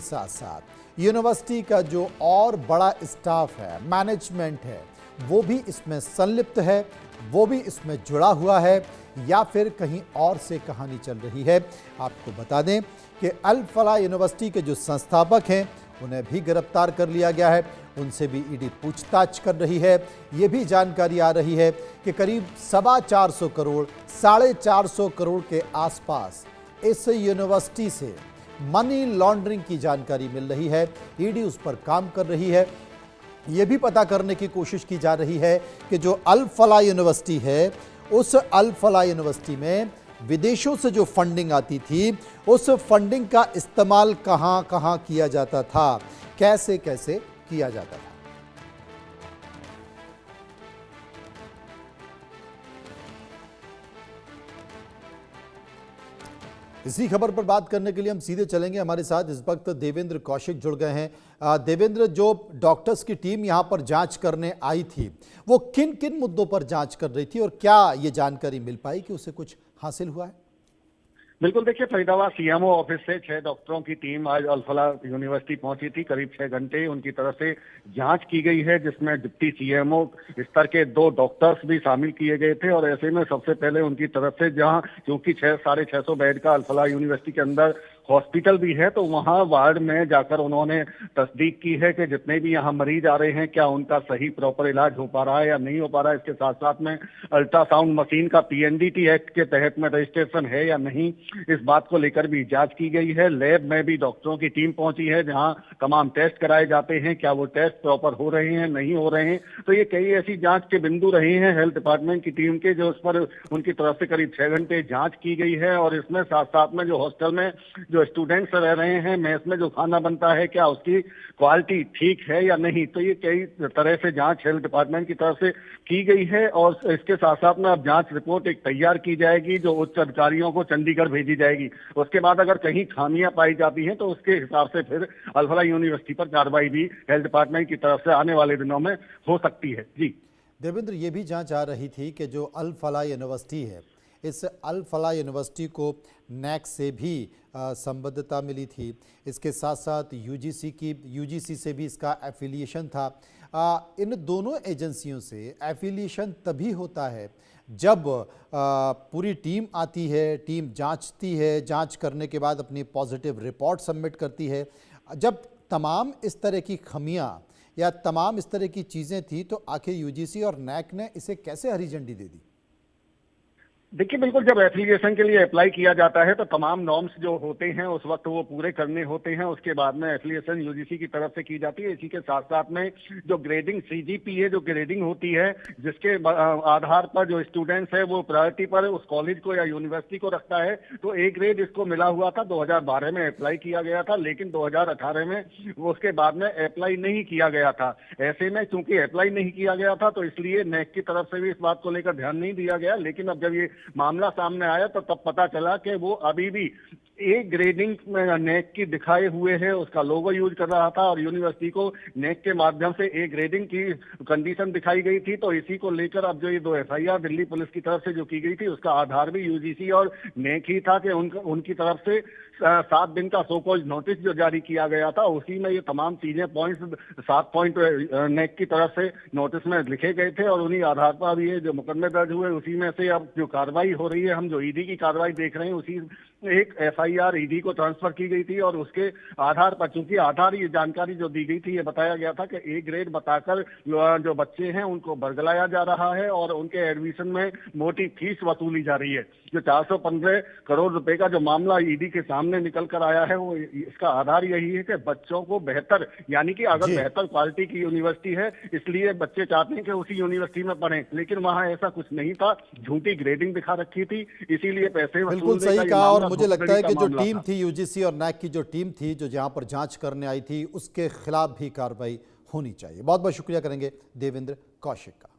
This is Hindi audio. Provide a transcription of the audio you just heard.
साथ साथ यूनिवर्सिटी का जो और बड़ा स्टाफ है, मैनेजमेंट है, वो भी इसमें संलिप्त है, वो भी इसमें जुड़ा हुआ है, या फिर कहीं और से कहानी चल रही है। आपको बता दें कि अल फलाह यूनिवर्सिटी के जो संस्थापक हैं उन्हें भी गिरफ्तार कर लिया गया है, उनसे भी ईडी पूछताछ कर रही है। ये भी जानकारी आ रही है कि करीब 425 करोड़ 450 करोड़ के आसपास इस यूनिवर्सिटी से मनी लॉन्ड्रिंग की जानकारी मिल रही है। ईडी उस पर काम कर रही है। ये भी पता करने की कोशिश की जा रही है कि जो अल फलाह यूनिवर्सिटी है, उस अल फलाह यूनिवर्सिटी में विदेशों से जो फंडिंग आती थी, उस फंडिंग का इस्तेमाल कहां कहां किया जाता था, कैसे कैसे किया जाता था। इसी खबर पर बात करने के लिए हम सीधे चलेंगे। हमारे साथ इस वक्त देवेंद्र कौशिक जुड़ गए हैं। देवेंद्र, जो डॉक्टर्स की टीम यहां पर जांच करने आई थी, वो किन किन मुद्दों पर जांच कर रही थी और क्या ये जानकारी मिल पाई कि उसे कुछ हासिल हुआ है? बिल्कुल, देखिए, फरीदाबाद सीएमओ ऑफिस से 6 डॉक्टरों की टीम आज अल फलाह यूनिवर्सिटी पहुंची थी। करीब 6 घंटे उनकी तरफ से जांच की गई है, जिसमें डिप्टी सीएमओ स्तर के 2 डॉक्टर्स भी शामिल किए गए थे। और ऐसे में सबसे पहले उनकी तरफ से, जहां क्योंकि 600-650 बेड का अल फलाह यूनिवर्सिटी के अंदर हॉस्पिटल भी है, तो वहां वार्ड में जाकर उन्होंने तस्दीक की है कि जितने भी यहाँ मरीज आ रहे हैं, क्या उनका सही प्रॉपर इलाज हो पा रहा है या नहीं हो पा रहा है। इसके साथ साथ में अल्ट्रासाउंड मशीन का पीएनडीटी एक्ट के तहत में रजिस्ट्रेशन है या नहीं, इस बात को लेकर भी जांच की गई है। लैब में भी डॉक्टरों की टीम पहुंची है, जहां तमाम टेस्ट कराए जाते हैं, क्या वो टेस्ट प्रॉपर हो रहे हैं, नहीं हो रहे हैं। तो ये कई ऐसी जांच के बिंदु रहे हैं हेल्थ डिपार्टमेंट की टीम के, जो उस पर उनकी तरफ से करीब 6 घंटे जांच की गई है। और इसमें साथ साथ में जो हॉस्टल में जो स्टूडेंट्स रह रहे हैं, मेस में जो खाना बनता है, क्या उसकी क्वालिटी ठीक है या नहीं। तो ये कई तरह से जांच हेल्थ डिपार्टमेंट की तरफ से की गई है। और इसके साथ साथ में अब जांच रिपोर्ट एक तैयार की जाएगी, जो उच्च अधिकारियों को चंडीगढ़ भेजी जाएगी। उसके बाद अगर कहीं खामियां पाई जाती हैं, तो उसके हिसाब से फिर अल फलाह यूनिवर्सिटी पर कार्रवाई भी हेल्थ डिपार्टमेंट की तरफ से आने वाले दिनों में हो सकती है। जी देवेंद्र, ये भी जांच आ रही थी कि जो अल फलाह यूनिवर्सिटी है, इस अल फलाह यूनिवर्सिटी को नैक से भी संबद्धता मिली थी। इसके साथ साथ यूजीसी से भी इसका एफिलिएशन था। इन दोनों एजेंसियों से एफिलिएशन तभी होता है जब पूरी टीम आती है, टीम जांचती है, जांच करने के बाद अपनी पॉजिटिव रिपोर्ट सबमिट करती है। जब तमाम इस तरह की खमियां या तमाम इस तरह की चीज़ें थी, तो आखिर यूजीसी और नैक ने इसे कैसे हरी झंडी दे दी? देखिए, बिल्कुल, जब एफिलिएशन के लिए अप्लाई किया जाता है तो तमाम नॉर्म्स जो होते हैं उस वक्त वो पूरे करने होते हैं। उसके बाद में एफिलिएशन यूजीसी की तरफ से की जाती है। इसी के साथ साथ में जो ग्रेडिंग सीजीपी है, जो ग्रेडिंग होती है, जिसके आधार पर जो स्टूडेंट्स है वो प्रायोरिटी पर उस कॉलेज को या यूनिवर्सिटी को रखता है। तो ए ग्रेड इसको मिला हुआ था, 2012 में अप्लाई किया गया था, लेकिन 2018 में वो उसके बाद में अप्लाई नहीं किया गया था। ऐसे में चूंकि अप्लाई नहीं किया गया था, तो इसलिए नेक की तरफ से भी इस बात को लेकर ध्यान नहीं दिया गया। लेकिन अब जब ये मामला सामने आया तो तब पता चला कि वो अभी भी ए ग्रेडिंग में नेक की दिखाए हुए है, उसका लोगो यूज कर रहा था और यूनिवर्सिटी को नेक के माध्यम से ए ग्रेडिंग की कंडीशन दिखाई गई थी। तो इसी को लेकर अब जो ये 2 एफआईआर दिल्ली पुलिस की तरफ से जो की गई थी, उसका आधार भी यूजीसी और नेक ही था कि उनकी तरफ से 7 दिन का सो कॉल्ड नोटिस जो जारी किया गया था, उसी में ये तमाम चीजें 7 पॉइंट नेक की तरफ से नोटिस में लिखे गए थे। और उन्हीं आधार पर अब ये जो मुकदमे दर्ज हुए, उसी में से अब जो कार्रवाई हो रही है, हम जो ईडी की कार्रवाई देख रहे हैं, उसी एक एफआईआर ईडी को ट्रांसफर की गई थी। और उसके आधार पर, चूंकि आधार ये जानकारी जो दी गई थी, ये बताया गया था कि ए ग्रेड बताकर जो बच्चे हैं उनको बरगलाया जा रहा है और उनके एडमिशन में मोटी फीस वसूली जा रही है। जो 415 करोड़ रुपए का जो मामला ईडी के सामने निकल कर आया है, वो इसका आधार यही है कि बच्चों को बेहतर, यानी कि अगर बेहतर क्वालिटी की यूनिवर्सिटी है, इसलिए बच्चे चाहते हैं कि उसी यूनिवर्सिटी में पढ़ें, लेकिन वहां ऐसा कुछ नहीं था, झूठी ग्रेडिंग दिखा रखी थी, इसीलिए पैसे बिल्कुल सही कहा। और मुझे लगता है कि जो टीम थी, यूजीसी और नैक की जो टीम थी, जो जहां पर जांच करने आई थी, उसके खिलाफ भी कार्रवाई होनी चाहिए। बहुत बहुत शुक्रिया करेंगे देवेंद्र कौशिक का।